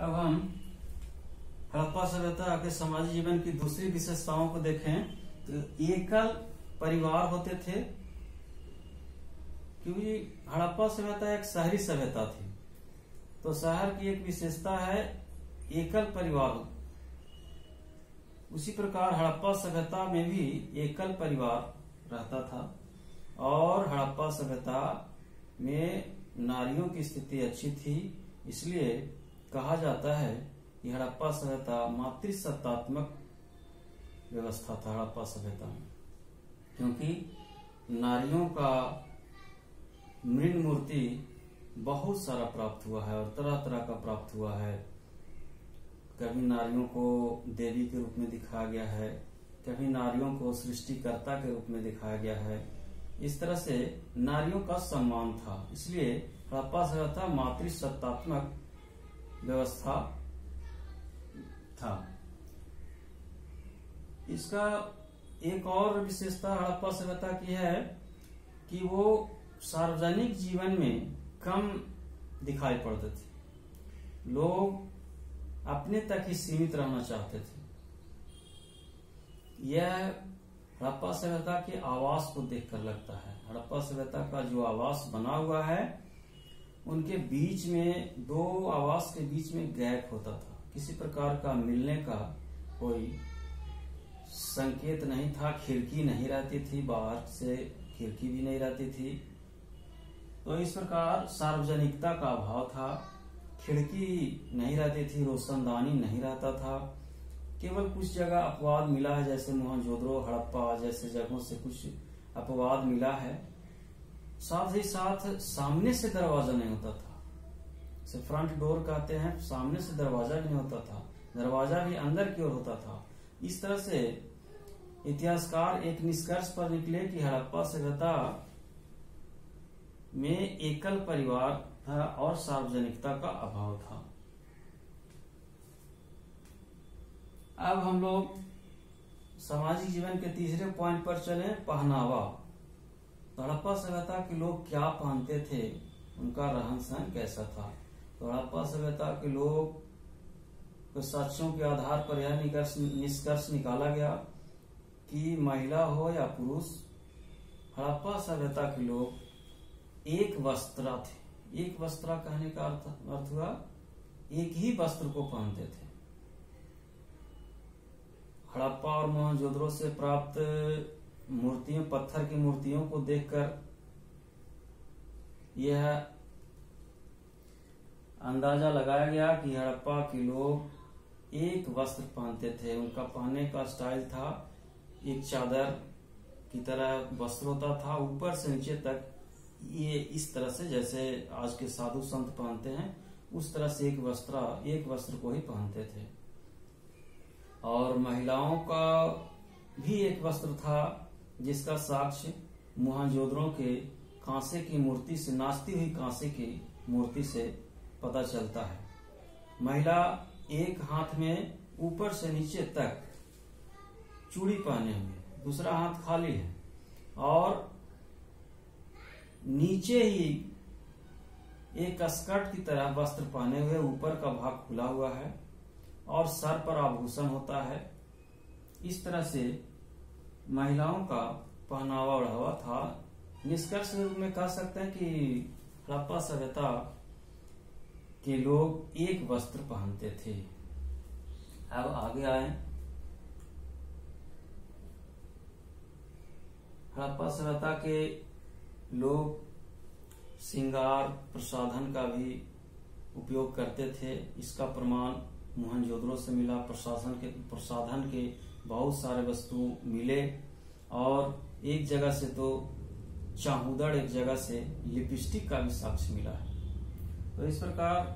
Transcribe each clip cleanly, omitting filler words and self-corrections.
अब हम हड़प्पा सभ्यता के सामाजिक जीवन की दूसरी विशेषताओं को देखें तो एकल परिवार होते थे, क्योंकि हड़प्पा सभ्यता एक शहरी सभ्यता थी। तो शहर की एक विशेषता है एकल परिवार। उसी प्रकार हड़प्पा सभ्यता में भी एकल परिवार रहता था और हड़प्पा सभ्यता में नारियों की स्थिति अच्छी थी। इसलिए कहा जाता है कि हड़प्पा सभ्यता मातृसत्तात्मक व्यवस्था था हड़प्पा सभ्यता में, क्योंकि नारियों का मृण मूर्ति बहुत सारा प्राप्त हुआ है और तरह तरह का प्राप्त हुआ है। कभी नारियों को देवी के रूप में दिखाया गया है, कभी नारियों को सृष्टिकर्ता के रूप में दिखाया गया है। इस तरह से नारियों का सम्मान था। इसलिए हड़प्पा सभ्यता मातृसत्तात्मक व्यवस्था था। इसका एक और विशेषता हड़प्पा सभ्यता की है कि वो सार्वजनिक जीवन में कम दिखाई पड़ते थे। लोग अपने तक ही सीमित रहना चाहते थे। यह हड़प्पा सभ्यता के आवास को देखकर लगता है। हड़प्पा सभ्यता का जो आवास बना हुआ है, उनके बीच में दो आवास के बीच में गैप होता था। किसी प्रकार का मिलने का कोई संकेत नहीं था। खिड़की नहीं रहती थी, बाहर से खिड़की भी नहीं रहती थी। तो इस प्रकार सार्वजनिकता का अभाव था। खिड़की नहीं रहती थी, रोशनदानी नहीं रहता था। केवल कुछ जगह अपवाद मिला है, जैसे मोहनजोदड़ो, हड़प्पा जैसे जगहों से कुछ अपवाद मिला है। साथ ही साथ सामने से दरवाजा नहीं होता था, इसे फ्रंट डोर कहते हैं। सामने से दरवाजा नहीं होता था, दरवाजा भी अंदर की ओर होता था। इस तरह से इतिहासकार एक निष्कर्ष पर निकले कि हड़प्पा सभ्यता में एकल परिवार था और सार्वजनिकता का अभाव था। अब हम लोग सामाजिक जीवन के तीसरे पॉइंट पर चले, पहनावा। तो हड़प्पा सभ्यता के लोग क्या पहनते थे, उनका रहन सहन कैसा था। तो हड़प्पा सभ्यता के लोग के साक्ष्यों के आधार पर यह निष्कर्ष निकाला गया कि महिला हो या पुरुष, हड़प्पा सभ्यता के लोग एक वस्त्रा थे। एक वस्त्रा कहने का अर्थ हुआ एक ही वस्त्र को पहनते थे। हड़प्पा और मोहनजोदड़ो से प्राप्त मूर्तियों, पत्थर की मूर्तियों को देखकर यह अंदाजा लगाया गया कि हड़प्पा के लोग एक वस्त्र पहनते थे। उनका पहनने का स्टाइल था एक चादर की तरह वस्त्र होता था, ऊपर से नीचे तक ये इस तरह से, जैसे आज के साधु संत पहनते हैं, उस तरह से एक वस्त्र को ही पहनते थे। और महिलाओं का भी एक वस्त्र था, जिसका साक्ष्य मोहनजोदड़ो के कांसे की मूर्ति से, नाचती हुई कांसे की मूर्ति से पता चलता है। महिला एक हाथ में ऊपर से नीचे तक चूड़ी पहने हुए, दूसरा हाथ खाली है और नीचे ही एक स्कर्ट की तरह वस्त्र पहने हुए, ऊपर का भाग खुला हुआ है और सर पर आभूषण होता है। इस तरह से महिलाओं का पहनावा ओढ़ावा था। निष्कर्ष के रूप में कह सकते हैं कि हड़प्पा सभ्यता के लोग एक वस्त्र पहनते थे। अब आगे आए, हड़प्पा सभ्यता के लोग श्रृंगार प्रसाधन का भी उपयोग करते थे। इसका प्रमाण मोहनजोदड़ो से मिला। प्रसाधन के बहुत सारे वस्तु मिले और एक जगह से तो चाहूदड़, एक जगह से लिपस्टिक का भी साक्ष्य मिला है। तो इस प्रकार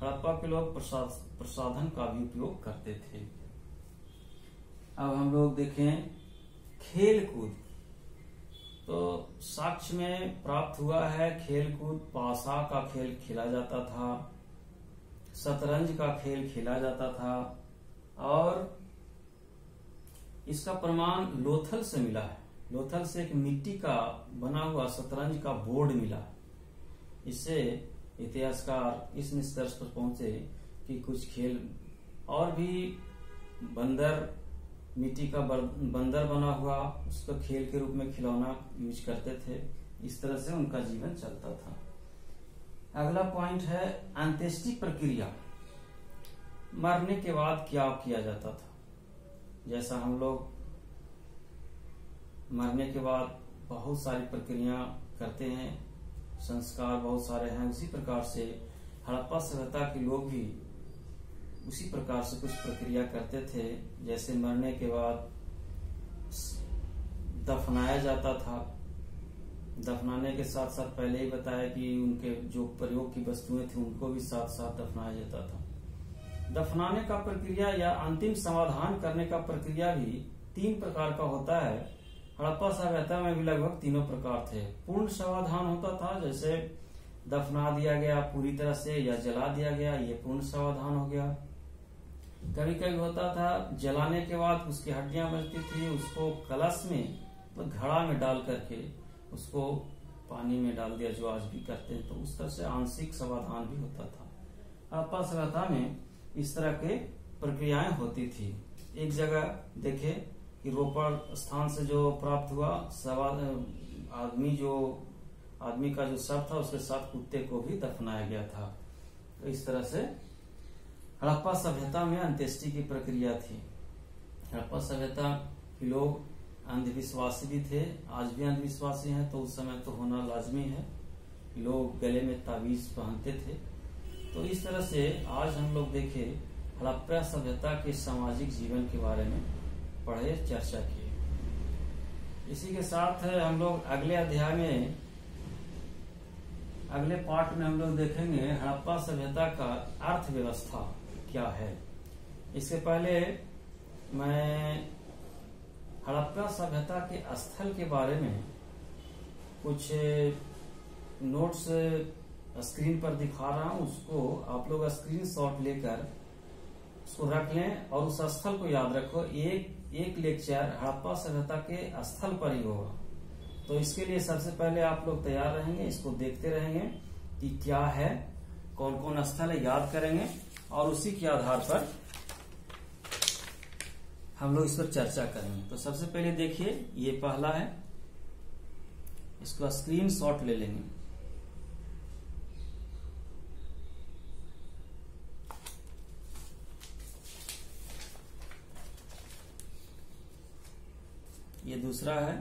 हड़प्पा के लोग प्रसाधन का भी उपयोग करते थे। अब हम लोग देखें खेल कूद। तो साक्ष्य में प्राप्त हुआ है खेल कूद। पासा का खेल खेला जाता था, शतरंज का खेल खेला जाता था और इसका प्रमाण लोथल से मिला है। लोथल से एक मिट्टी का बना हुआ शतरंज का बोर्ड मिला। इससे इतिहासकार इस निष्कर्ष पर पहुंचे कि कुछ खेल और भी बंदर, मिट्टी का बंदर बना हुआ, उसको खेल के रूप में खिलौना यूज करते थे। इस तरह से उनका जीवन चलता था। अगला पॉइंट है अंत्येष्टि प्रक्रिया। मरने के बाद क्या किया जाता था? जैसा हम लोग मरने के बाद बहुत सारी प्रक्रिया करते हैं, संस्कार बहुत सारे हैं, उसी प्रकार से हड़प्पा सभ्यता के लोग भी उसी प्रकार से कुछ प्रक्रिया करते थे। जैसे मरने के बाद दफनाया जाता था। दफनाने के साथ साथ पहले ही बताया कि उनके जो प्रयोग की वस्तुएं थी उनको भी साथ साथ दफनाया जाता था। दफनाने का प्रक्रिया या अंतिम समाधान करने का प्रक्रिया भी 3 प्रकार का होता है। हड़प्पा सभ्यता में भी लगभग तीनों प्रकार थे। पूर्ण समाधान होता था, जैसे दफना दिया गया पूरी तरह से या जला दिया गया, ये पूर्ण समाधान हो गया। कभी कभी होता था जलाने के बाद उसकी हड्डियां बचती थी, उसको कलश में तो घड़ा में डाल करके उसको पानी में डाल दिया, जो आज भी करते हैं। तो उस तरह से आंशिक समाधान भी होता था। हड़प्पा सभ्यता में इस तरह के प्रक्रियाएं होती थी। एक जगह देखे कि रोपड़ स्थान से जो प्राप्त हुआ आदमी का जो शव था उसके साथ कुत्ते को भी दफनाया गया था। तो इस तरह से हड़प्पा सभ्यता में अंत्येष्टि की प्रक्रिया थी। हड़प्पा सभ्यता के लोग अंधविश्वासी भी थे, आज भी अंधविश्वासी हैं, तो उस समय तो होना लाजमी है। लोग गले में ताबीज पहनते थे। तो इस तरह से आज हम लोग देखे हड़प्पा सभ्यता के सामाजिक जीवन के बारे में पढ़े, चर्चा किए। इसी के साथ हम लोग अगले अध्याय में, अगले पार्ट में हम लोग देखेंगे हड़प्पा सभ्यता का अर्थव्यवस्था क्या है। इससे पहले मैं हड़प्पा सभ्यता के स्थल के बारे में कुछ नोट्स स्क्रीन पर दिखा रहा हूं, उसको आप लोग स्क्रीनशॉट लेकर उसको रख लें और उस स्थल को याद रखो। एक लेक्चर हड़प्पा सभ्यता के स्थल पर ही होगा। तो इसके लिए सबसे पहले आप लोग तैयार रहेंगे, इसको देखते रहेंगे कि क्या है, कौन कौन स्थल है, याद करेंगे और उसी के आधार पर हम लोग इस पर चर्चा करेंगे। तो सबसे पहले देखिए, ये पहला है, इसको स्क्रीनशॉट ले लेंगे। ये दूसरा है,